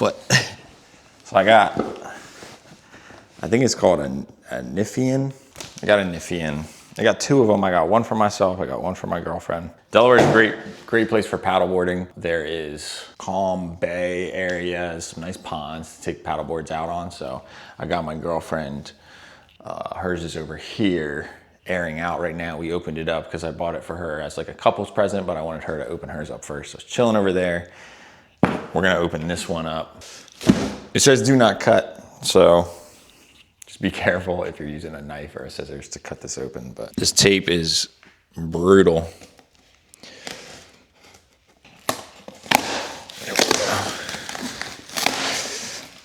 foot. So I got, I think it's called a Niphean. I got a Niphean. I got two of them. I got one for myself. I got one for my girlfriend. Delaware is a great place for paddleboarding. There is calm bay areas, some nice ponds to take paddleboards out on. So I got my girlfriend, hers is over here, airing out right now. We opened it up because I bought it for her as like a couple's present, but I wanted her to open hers up first. So it's chilling over there. We're gonna open this one up. It says do not cut, so just be careful if you're using a knife or a scissors to cut this open. But this tape is brutal. There we go.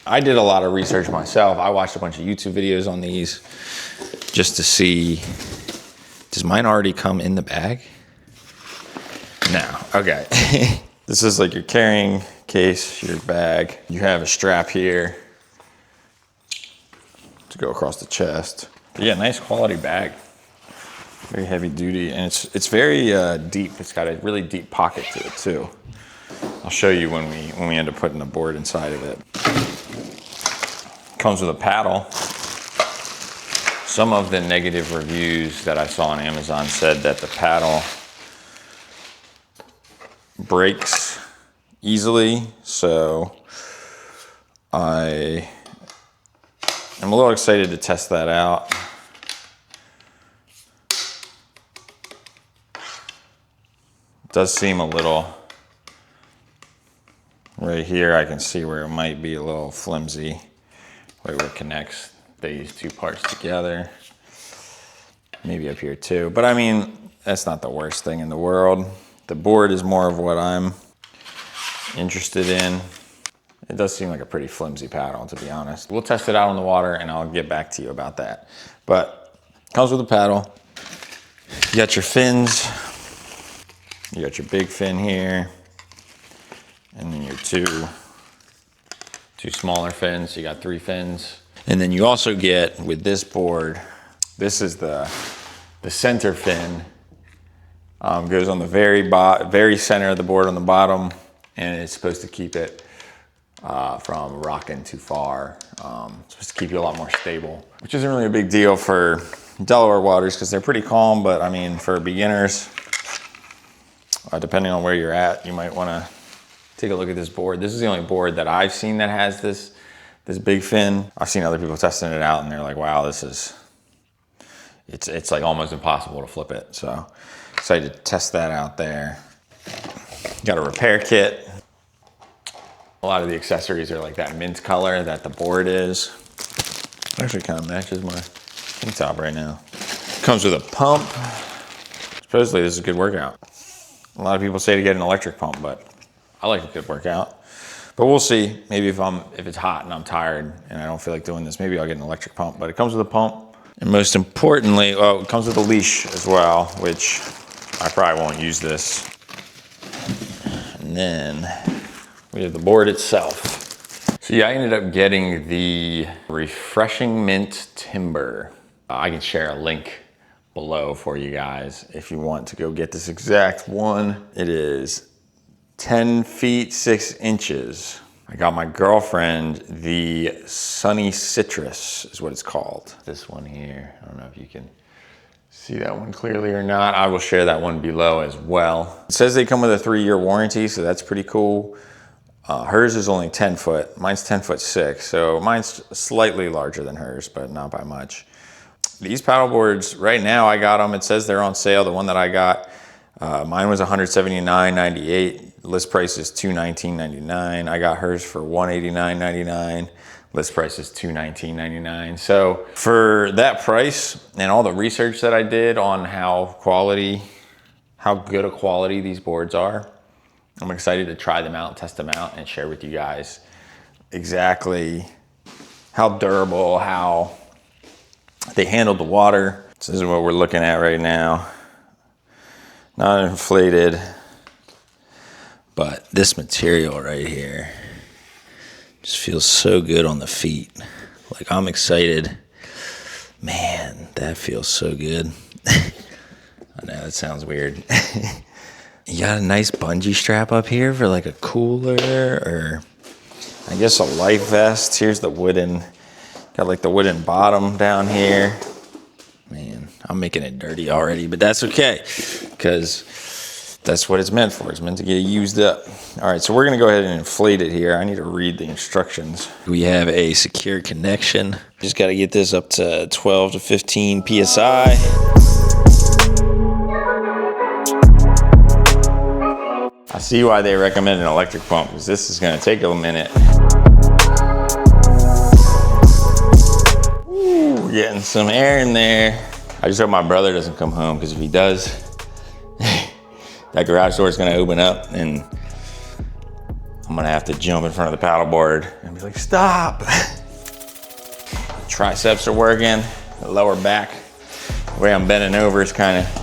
I did a lot of research myself. I watched a bunch of YouTube videos on these just to see, does mine already come in the bag? No, okay. This is like your carrying case, your bag. You have a strap here to go across the chest. But yeah, nice quality bag. Very heavy duty, and it's very deep. It's got a really deep pocket to it too. I'll show you when we end up putting the board inside of it. Comes with a paddle. Some of the negative reviews that I saw on Amazon said that the paddle breaks easily, so I am a little excited to test that out. It does seem a little, right here I can see where it might be a little flimsy, right where it connects these two parts together. Maybe up here too, but I mean, that's not the worst thing in the world. The board is more of what I'm interested in. It does seem like a pretty flimsy paddle, to be honest. We'll test it out on the water and I'll get back to you about that. But comes with a paddle. You got your fins. You got your big fin here. And then your two smaller fins. So you got 3 fins. And then you also get, with this board, this is the center fin. Goes on the very center of the board on the bottom, and it's supposed to keep it from rocking too far. It's supposed to keep you a lot more stable, which isn't really a big deal for Delaware waters because they're pretty calm, but I mean, for beginners, depending on where you're at, you might want to take a look at this board. This is the only board that I've seen that has this big fin. I've seen other people testing it out and they're like, wow, it's like almost impossible to flip it. So excited to test that out there. Got a repair kit. A lot of the accessories are like that mint color that the board is. Actually kind of matches my tank top right now. Comes with a pump. Supposedly this is a good workout. A lot of people say to get an electric pump, but I like a good workout. But we'll see. Maybe if it's hot and I'm tired and I don't feel like doing this, maybe I'll get an electric pump. But it comes with a pump. And most importantly, it comes with a leash as well, which I probably won't use this. And then we have the board itself. So yeah, I ended up getting the Refreshing Mint Timber. I can share a link below for you guys if you want to go get this exact one. It is 10 feet 6 inches. I got my girlfriend the Sunny Citrus is what it's called. This one here, I don't know if you can see that one clearly or not. I will share that one below as well. It says they come with a 3-year warranty, so that's pretty cool. Hers is only 10 foot, mine's 10 foot 6, so mine's slightly larger than hers, but not by much. These paddle boards, right now I got them, it says they're on sale. The one that I got, mine was $179.98. List price is $219.99. I got hers for $189.99. List price is $219.99. So for that price and all the research that I did on how good a quality these boards are, I'm excited to try them out, test them out, and share with you guys exactly how durable, how they handle the water. So this is what we're looking at right now. Not inflated, but this material right here just feels so good on the feet. Like, I'm excited. Man, that feels so good. I know that sounds weird. You got a nice bungee strap up here for like a cooler, or I guess a life vest. Here's the wooden, got like the wooden bottom down here. Man, I'm making it dirty already, but that's okay, because that's what it's meant for. It's meant to get used up. All right, so we're gonna go ahead and inflate it here. I need to read the instructions. We have a secure connection. Just gotta get this up to 12 to 15 PSI. I see why they recommend an electric pump, because this is gonna take a minute. Ooh, getting some air in there. I just hope my brother doesn't come home, because if he does, that garage door is gonna open up and I'm gonna have to jump in front of the paddleboard and be like, stop. Triceps are working, the lower back, the way I'm bending over is kind of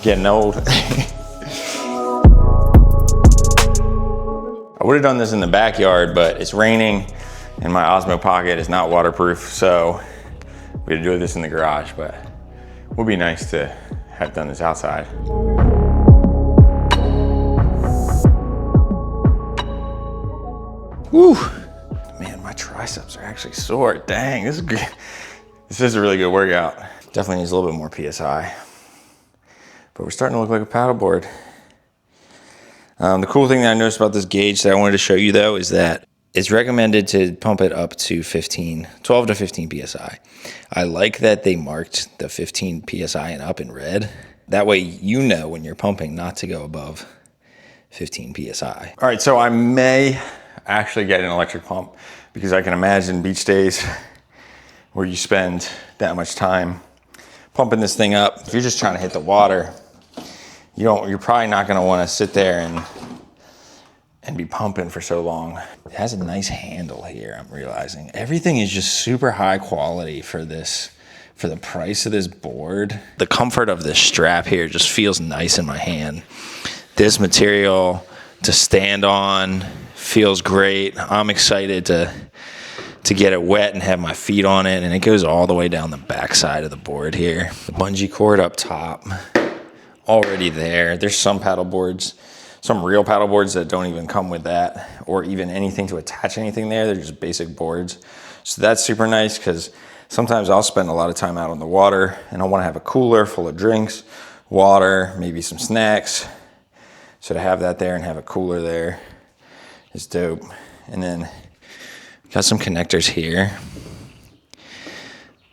getting old. I would have done this in the backyard, but it's raining and my Osmo Pocket is not waterproof, so we had to do this in the garage, but it would be nice to have done this outside. Woo! Man, my triceps are actually sore. Dang, this is good. This is a really good workout. Definitely needs a little bit more PSI. But we're starting to look like a paddleboard. The cool thing that I noticed about this gauge that I wanted to show you though is that it's recommended to pump it up to 12 to 15 PSI. I like that they marked the 15 PSI and up in red. That way you know when you're pumping not to go above 15 PSI. All right, so I may actually get an electric pump, because I can imagine beach days where you spend that much time pumping this thing up. If you're just trying to hit the water, you're probably not gonna wanna sit there and be pumping for so long. It has a nice handle here, I'm realizing. Everything is just super high quality for the price of this board. The comfort of this strap here just feels nice in my hand. This material to stand on feels great. I'm excited to get it wet and have my feet on it, and it goes all the way down the back side of the board here. The bungee cord up top, already there. There's some paddleboards, some real paddleboards that don't even come with that, or even anything to attach anything there. They're just basic boards. So that's super nice, because sometimes I'll spend a lot of time out on the water and I want to have a cooler full of drinks, water, maybe some snacks. So to have that there and have a cooler there is dope. And then got some connectors here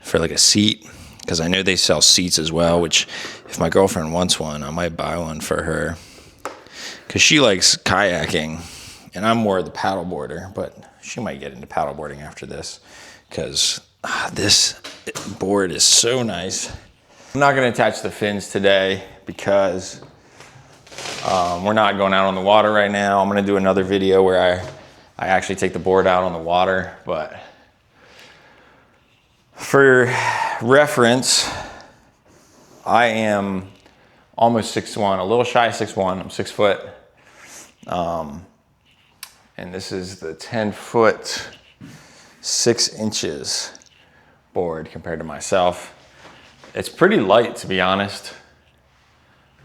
for like a seat, because I know they sell seats as well, which if my girlfriend wants one, I might buy one for her, because she likes kayaking and I'm more of the paddleboarder, but she might get into paddleboarding after this, because this board is so nice. I'm not going to attach the fins today because we're not going out on the water right now. I'm going to do another video where I actually take the board out on the water, but for reference, I am almost 6'1", a little shy of 6'1", I'm 6 foot. And this is the 10 foot, 6 inches board compared to myself. It's pretty light, to be honest.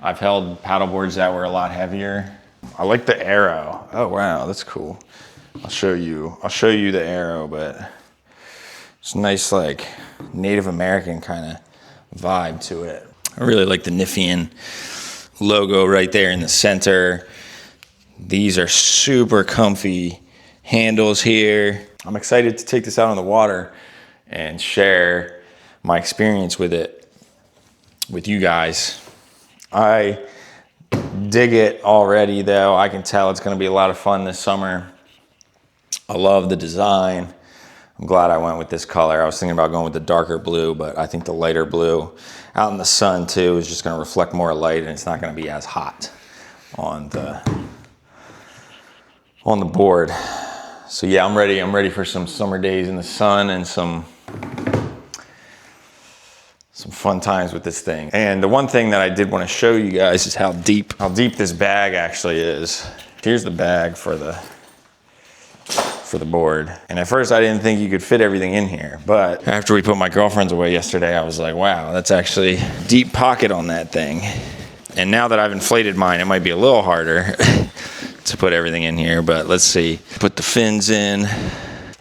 I've held paddleboards that were a lot heavier. I like the arrow. Oh wow, that's cool. I'll show you the arrow, but it's a nice like Native American kind of vibe to it. I really like the Niphean logo right there in the center. These are super comfy handles here. I'm excited to take this out on the water and share my experience with it with you guys. I dig it already though. I can tell it's gonna be a lot of fun this summer. I love the design. I'm glad I went with this color. I was thinking about going with the darker blue, but I think the lighter blue out in the sun too is just gonna reflect more light, and it's not gonna be as hot on the board. So yeah, I'm ready for some summer days in the sun and some fun times with this thing. And the one thing that I did want to show you guys is how deep this bag actually is. Here's the bag for the board. And at first I didn't think you could fit everything in here, but after we put my girlfriend's away yesterday, I was like, wow, that's actually deep pocket on that thing. And now that I've inflated mine, it might be a little harder to put everything in here, but let's see. Put the fins in,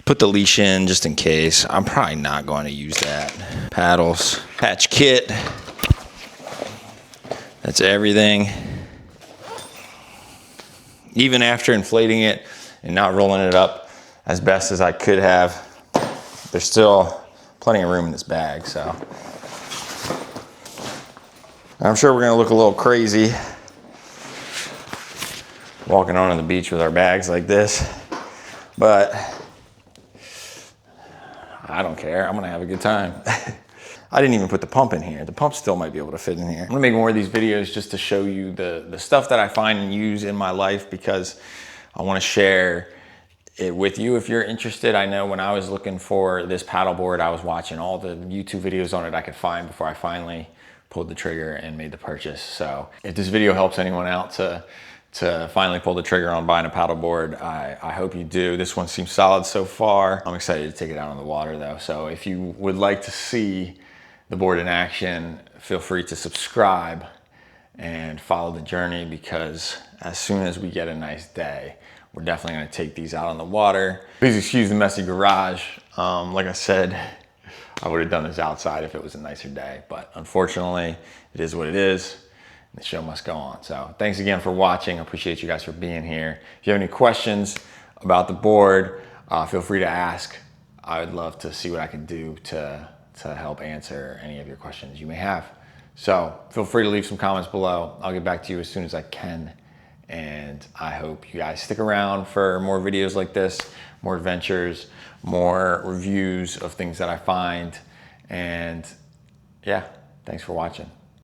put the leash in just in case. I'm probably not going to use that. Paddles, patch kit. That's everything. Even after inflating it and not rolling it up as best as I could have, there's still plenty of room in this bag, so. I'm sure we're gonna look a little crazy walking on the beach with our bags like this, but I don't care. I'm gonna have a good time. I didn't even put the pump in here. The pump still might be able to fit in here. I'm gonna make more of these videos just to show you the stuff that I find and use in my life, because I wanna share it with you if you're interested. I know when I was looking for this paddleboard, I was watching all the YouTube videos on it I could find before I finally pulled the trigger and made the purchase. So if this video helps anyone out to finally pull the trigger on buying a paddleboard, I hope you do. This one seems solid so far. I'm excited to take it out on the water though. So if you would like to see the board in action, feel free to subscribe and follow the journey, because as soon as we get a nice day, we're definitely gonna take these out on the water. Please excuse the messy garage. Like I said, I would have done this outside if it was a nicer day, but unfortunately, it is what it is. The show must go on. So thanks again for watching. I appreciate you guys for being here. If you have any questions about the board, feel free to ask. I would love to see what I can do to help answer any of your questions you may have. So feel free to leave some comments below. I'll get back to you as soon as I can. And I hope you guys stick around for more videos like this, more adventures, more reviews of things that I find. And yeah, thanks for watching.